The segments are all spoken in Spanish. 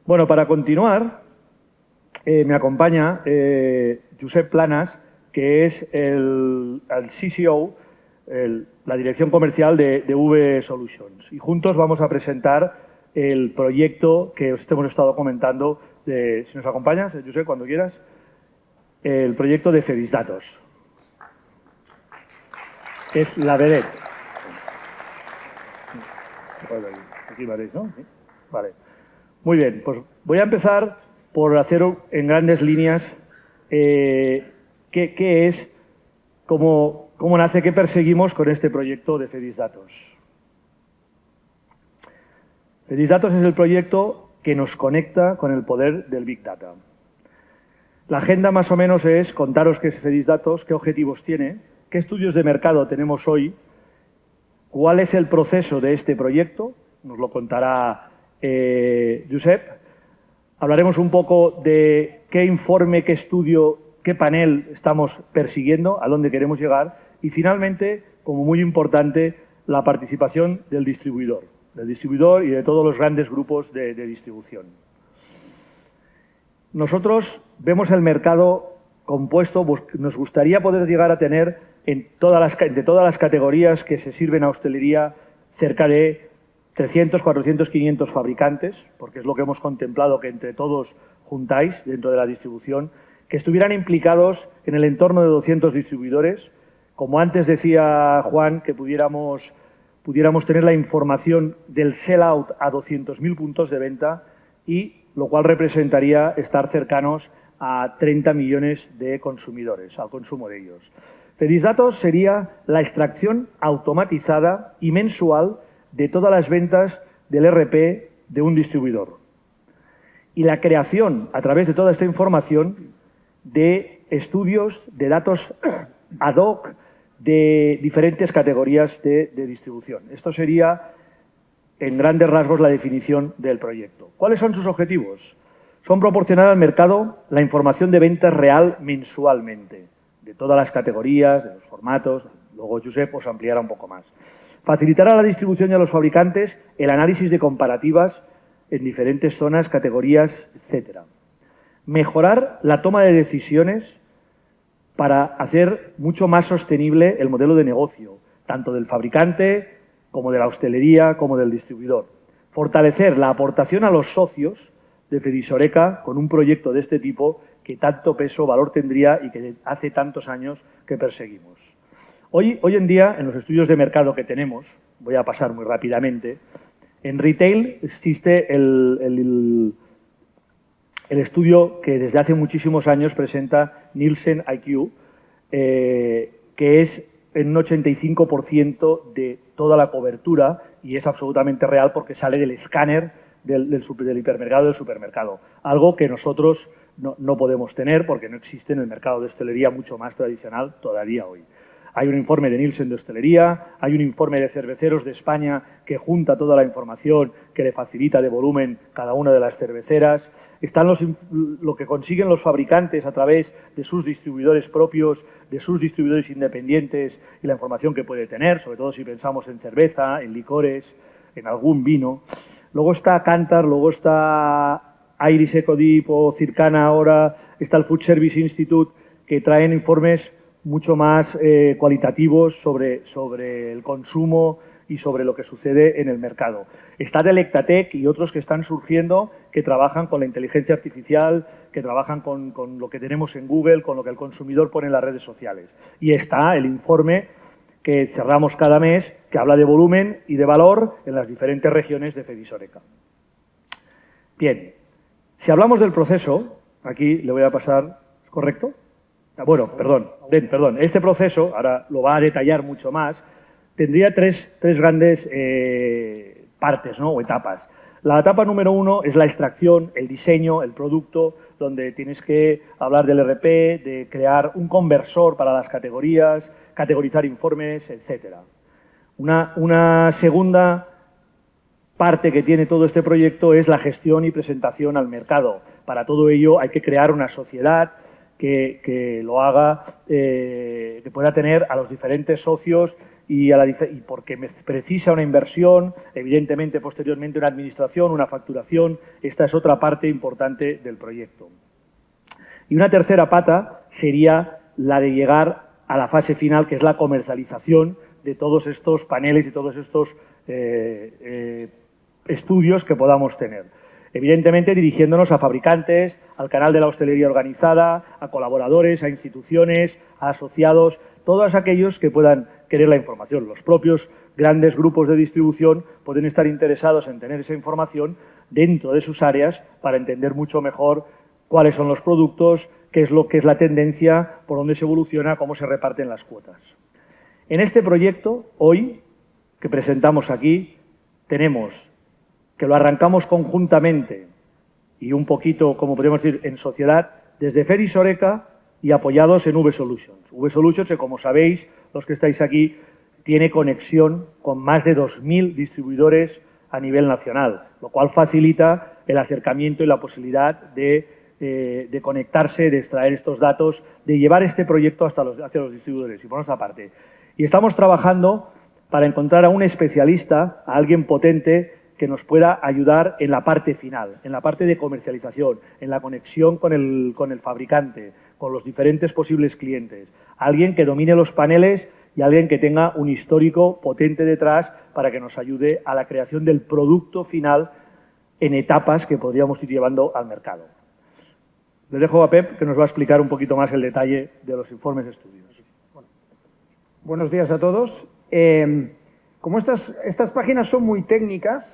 Bueno, para continuar, me acompaña Josep Planas, que es el CCO, la dirección comercial de V Solutions. Y juntos vamos a presentar el proyecto que os hemos estado comentando, si nos acompañas, Josep, cuando quieras, el proyecto de Fedisdatos. Es la vedette. Aquí veréis, ¿no? Vale. Muy bien, pues voy a empezar por hacer en grandes líneas qué es, cómo nace, qué perseguimos con este proyecto de Fedisdatos. Fedisdatos es el proyecto que nos conecta con el poder del Big Data. La agenda más o menos es contaros qué es Fedisdatos, qué objetivos tiene, qué estudios de mercado tenemos hoy, cuál es el proceso de este proyecto, nos lo contará Josep. Hablaremos un poco de qué informe, qué estudio, qué panel estamos persiguiendo, a dónde queremos llegar y finalmente, como muy importante, la participación del distribuidor y de todos los grandes grupos de distribución. Nosotros vemos el mercado compuesto, nos gustaría poder llegar a tener de todas las categorías que se sirven a hostelería cerca de 300, 400, 500 fabricantes, porque es lo que hemos contemplado que entre todos juntáis dentro de la distribución, que estuvieran implicados en el entorno de 200 distribuidores. Como antes decía Juan, que pudiéramos tener la información del sell-out a 200.000 puntos de venta y lo cual representaría estar cercanos a 30 millones de consumidores, al consumo de ellos. Fedisdatos sería la extracción automatizada y mensual de todas las ventas del RP de un distribuidor y la creación, a través de toda esta información, de estudios, de datos ad hoc de diferentes categorías de distribución. Esto sería, en grandes rasgos, la definición del proyecto. ¿Cuáles son sus objetivos? Son proporcionar al mercado la información de ventas real mensualmente, de todas las categorías, de los formatos. Luego Josep os ampliará un poco más. Facilitar a la distribución y a los fabricantes el análisis de comparativas en diferentes zonas, categorías, etc. Mejorar la toma de decisiones para hacer mucho más sostenible el modelo de negocio, tanto del fabricante como de la hostelería, como del distribuidor. Fortalecer la aportación a los socios de Fedisoreca con un proyecto de este tipo que tanto peso, valor tendría y que hace tantos años que perseguimos. Hoy en día, en los estudios de mercado que tenemos, voy a pasar muy rápidamente, en retail existe el estudio que desde hace muchísimos años presenta Nielsen IQ, que es en un 85% de toda la cobertura y es absolutamente real porque sale del escáner del hipermercado, del supermercado. Algo que nosotros no podemos tener porque no existe en el mercado de hostelería mucho más tradicional todavía hoy. Hay un informe de Nielsen de hostelería, hay un informe de cerveceros de España que junta toda la información que le facilita de volumen cada una de las cerveceras. Están lo que consiguen los fabricantes a través de sus distribuidores propios, de sus distribuidores independientes y la información que puede tener, sobre todo si pensamos en cerveza, en licores, en algún vino. Luego está Kantar, luego está Iris Ecodip o Circana ahora, está el Food Service Institute, que traen informes mucho más cualitativos sobre el consumo y sobre lo que sucede en el mercado. Está Delectatec y otros que están surgiendo que trabajan con la inteligencia artificial, que trabajan con lo que tenemos en Google, con lo que el consumidor pone en las redes sociales. Y está el informe que cerramos cada mes, que habla de volumen y de valor en las diferentes regiones de Fedisoreca. Bien, si hablamos del proceso, aquí le voy a pasar, ¿correcto? Bueno, perdón. Este proceso, ahora lo va a detallar mucho más, tendría tres grandes partes, ¿no? O etapas. La etapa número 1 es la extracción, el diseño, el producto, donde tienes que hablar del RP, de crear un conversor para las categorías, categorizar informes, etc. Una segunda parte que tiene todo este proyecto es la gestión y presentación al mercado. Para todo ello hay que crear una sociedad que lo haga, que pueda tener a los diferentes socios y porque precisa una inversión, evidentemente posteriormente una administración, una facturación. Esta es otra parte importante del proyecto. Y una tercera pata sería la de llegar a la fase final, que es la comercialización de todos estos paneles y todos estos estudios que podamos tener. Evidentemente dirigiéndonos a fabricantes, al canal de la hostelería organizada, a colaboradores, a instituciones, a asociados, todos aquellos que puedan querer la información. Los propios grandes grupos de distribución pueden estar interesados en tener esa información dentro de sus áreas para entender mucho mejor cuáles son los productos, qué es lo que es la tendencia, por dónde se evoluciona, cómo se reparten las cuotas. En este proyecto, hoy, que presentamos aquí, tenemos que lo arrancamos conjuntamente y un poquito, como podemos decir, en sociedad, desde Feris Oreca y apoyados en V-Solutions. V-Solutions, que como sabéis, los que estáis aquí, tiene conexión con más de 2.000 distribuidores a nivel nacional, lo cual facilita el acercamiento y la posibilidad de conectarse, de extraer estos datos, de llevar este proyecto hacia los distribuidores. Y por nuestra parte, y estamos trabajando para encontrar a un especialista, a alguien potente que nos pueda ayudar en la parte final, en la parte de comercialización, en la conexión con el fabricante, con los diferentes posibles clientes. Alguien que domine los paneles y alguien que tenga un histórico potente detrás para que nos ayude a la creación del producto final en etapas que podríamos ir llevando al mercado. Le dejo a Pep, que nos va a explicar un poquito más el detalle de los informes de estudios. Bueno, buenos días a todos. Como estas páginas son muy técnicas,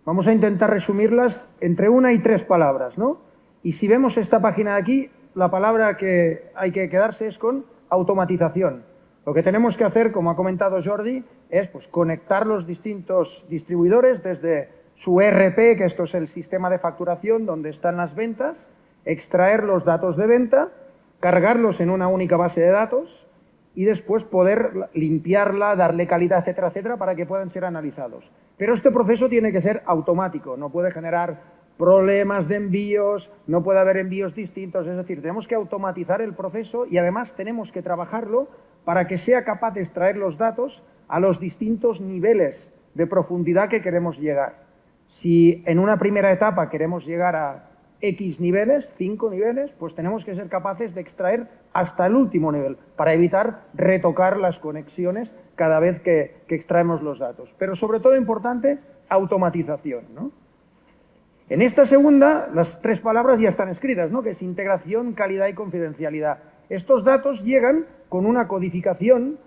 vamos a intentar resumirlas entre 1 y 3 palabras, ¿no? Y si vemos esta página de aquí, la palabra que hay que quedarse es con automatización. Lo que tenemos que hacer, como ha comentado Jordi, es pues, conectar los distintos distribuidores desde su ERP, que esto es el sistema de facturación donde están las ventas, extraer los datos de venta, cargarlos en una única base de datos y después poder limpiarla, darle calidad, etcétera, etcétera, para que puedan ser analizados. Pero este proceso tiene que ser automático, no puede generar problemas de envíos, no puede haber envíos distintos, es decir, tenemos que automatizar el proceso y además tenemos que trabajarlo para que sea capaz de extraer los datos a los distintos niveles de profundidad que queremos llegar. Si en una primera etapa queremos llegar a X niveles, 5 niveles, pues tenemos que ser capaces de extraer hasta el último nivel para evitar retocar las conexiones cada vez que extraemos los datos. Pero sobre todo importante, automatización, ¿no? En esta segunda, las 3 palabras ya están escritas, ¿no? Que es integración, calidad y confidencialidad. Estos datos llegan con una codificación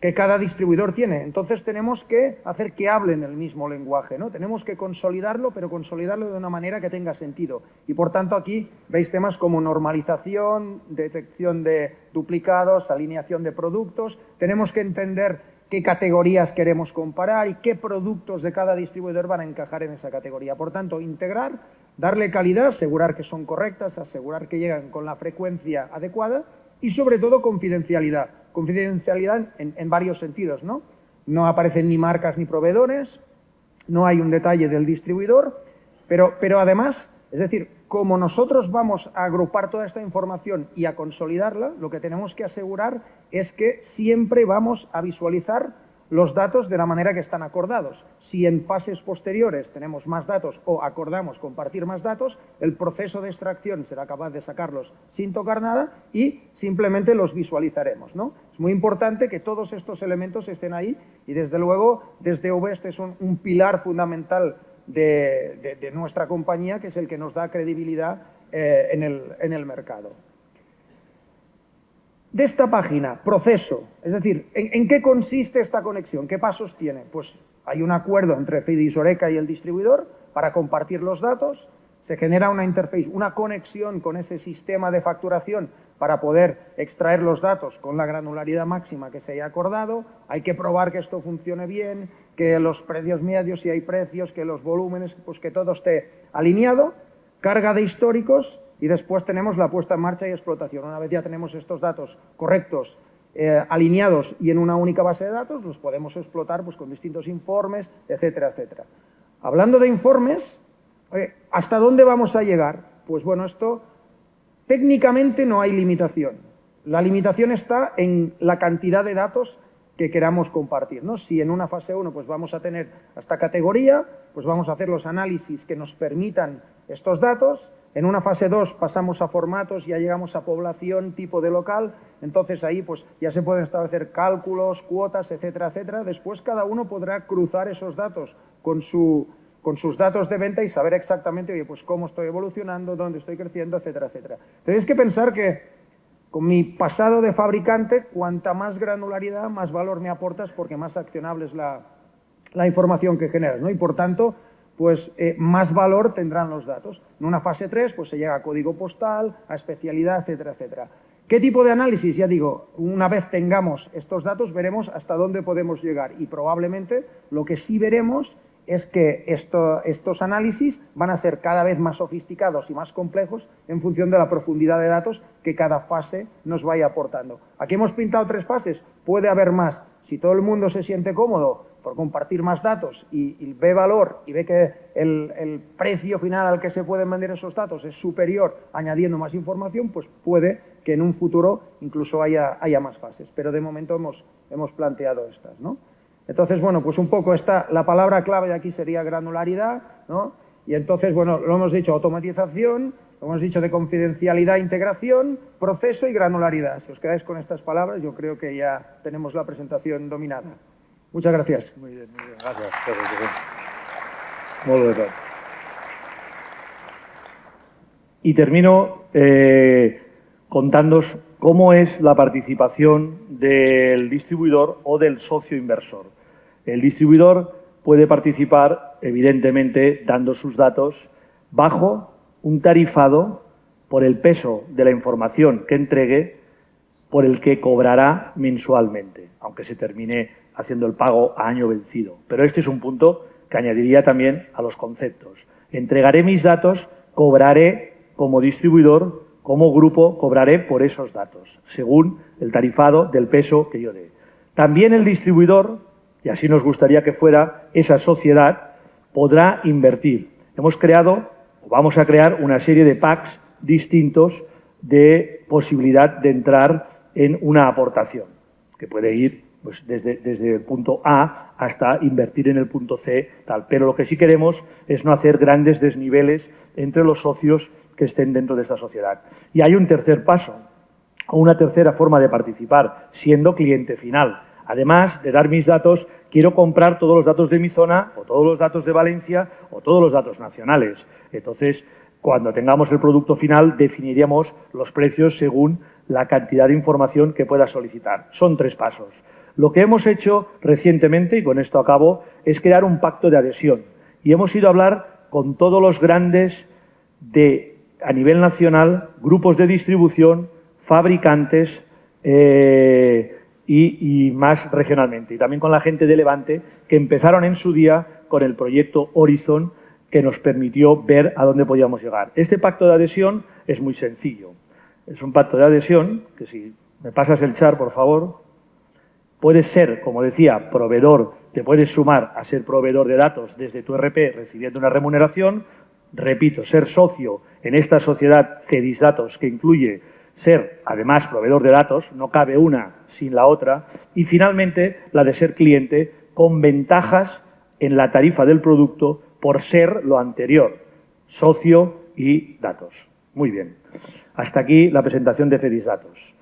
que cada distribuidor tiene. Entonces tenemos que hacer que hablen el mismo lenguaje, ¿no? Tenemos que consolidarlo, pero consolidarlo de una manera que tenga sentido. Y por tanto aquí veis temas como normalización, detección de duplicados, alineación de productos. Tenemos que entender qué categorías queremos comparar y qué productos de cada distribuidor van a encajar en esa categoría. Por tanto, integrar, darle calidad, asegurar que son correctas, asegurar que llegan con la frecuencia adecuada y sobre todo confidencialidad. Confidencialidad en varios sentidos, ¿no? No aparecen ni marcas ni proveedores, no hay un detalle del distribuidor, pero además, es decir, como nosotros vamos a agrupar toda esta información y a consolidarla, lo que tenemos que asegurar es que siempre vamos a visualizar los datos de la manera que están acordados. Si en fases posteriores tenemos más datos o acordamos compartir más datos, el proceso de extracción será capaz de sacarlos sin tocar nada y simplemente los visualizaremos, ¿no? Es muy importante que todos estos elementos estén ahí y desde luego desde V este es un pilar fundamental de nuestra compañía, que es el que nos da credibilidad en el mercado. De esta página, proceso, es decir, ¿en qué consiste esta conexión? ¿Qué pasos tiene? Pues hay un acuerdo entre Feris Oreca y el distribuidor para compartir los datos, se genera una interface, una conexión con ese sistema de facturación para poder extraer los datos con la granularidad máxima que se haya acordado, hay que probar que esto funcione bien, que los precios medios, si hay precios, que los volúmenes, pues que todo esté alineado, carga de históricos y después tenemos la puesta en marcha y explotación. Una vez ya tenemos estos datos correctos, alineados y en una única base de datos, los podemos explotar pues, con distintos informes, etcétera, etcétera. Hablando de informes, ¿hasta dónde vamos a llegar? Pues bueno, esto técnicamente no hay limitación. La limitación está en la cantidad de datos que queramos compartir, ¿no? Si en una fase 1 pues vamos a tener hasta categoría, pues vamos a hacer los análisis que nos permitan estos datos. En una fase 2 pasamos a formatos, ya llegamos a población, tipo de local, entonces ahí pues ya se pueden establecer cálculos, cuotas, etcétera, etcétera. Después cada uno podrá cruzar esos datos con sus datos de venta y saber exactamente, oye, pues cómo estoy evolucionando, dónde estoy creciendo, etcétera, etcétera. Tenéis que pensar que con mi pasado de fabricante, cuanta más granularidad, más valor me aportas porque más accionable es la información que generas, ¿no? Y por tanto, pues más valor tendrán los datos. En una fase 3, pues se llega a código postal, a especialidad, etcétera, etcétera. ¿Qué tipo de análisis? Ya digo, una vez tengamos estos datos, veremos hasta dónde podemos llegar y probablemente lo que sí veremos es que estos análisis van a ser cada vez más sofisticados y más complejos en función de la profundidad de datos que cada fase nos vaya aportando. Aquí hemos pintado 3 fases, puede haber más. Si todo el mundo se siente cómodo por compartir más datos y ve valor y ve que el precio final al que se pueden vender esos datos es superior añadiendo más información, pues puede que en un futuro incluso haya más fases. Pero de momento hemos planteado estas, ¿no? Entonces, bueno, pues un poco la palabra clave de aquí sería granularidad, ¿no? Y entonces, bueno, lo hemos dicho automatización, lo hemos dicho de confidencialidad, integración, proceso y granularidad. Si os quedáis con estas palabras, yo creo que ya tenemos la presentación dominada. Muchas gracias. Muy bien, gracias. Muy bien. Y termino contándoos cómo es la participación del distribuidor o del socio inversor. El distribuidor puede participar, evidentemente, dando sus datos bajo un tarifado por el peso de la información que entregue, por el que cobrará mensualmente, aunque se termine haciendo el pago a año vencido. Pero este es un punto que añadiría también a los conceptos. Entregaré mis datos, cobraré como distribuidor, como grupo, cobraré por esos datos, según el tarifado del peso que yo dé. También el distribuidor, y así nos gustaría que fuera esa sociedad, podrá invertir. Hemos creado, o vamos a crear, una serie de packs distintos de posibilidad de entrar en una aportación, que puede ir pues, desde el punto A hasta invertir en el punto C, tal. Pero lo que sí queremos es no hacer grandes desniveles entre los socios que estén dentro de esta sociedad. Y hay un tercer paso, o una tercera forma de participar, siendo cliente final. Además de dar mis datos, quiero comprar todos los datos de mi zona, o todos los datos de Valencia, o todos los datos nacionales. Entonces, cuando tengamos el producto final, definiríamos los precios según la cantidad de información que pueda solicitar. Son 3 pasos. Lo que hemos hecho recientemente, y con esto acabo, es crear un pacto de adhesión. Y hemos ido a hablar con todos los grandes a nivel nacional, grupos de distribución, fabricantes y más regionalmente. Y también con la gente de Levante, que empezaron en su día con el proyecto Horizon, que nos permitió ver a dónde podíamos llegar. Este pacto de adhesión es muy sencillo. Es un pacto de adhesión, que si me pasas el char, por favor, puedes ser, como decía, proveedor, te puedes sumar a ser proveedor de datos desde tu RP recibiendo una remuneración. Repito, ser socio en esta sociedad Cedisdatos, que incluye ser, además, proveedor de datos, no cabe una sin la otra, y finalmente la de ser cliente con ventajas en la tarifa del producto por ser lo anterior, socio y datos. Muy bien. Hasta aquí la presentación de Cedisdatos.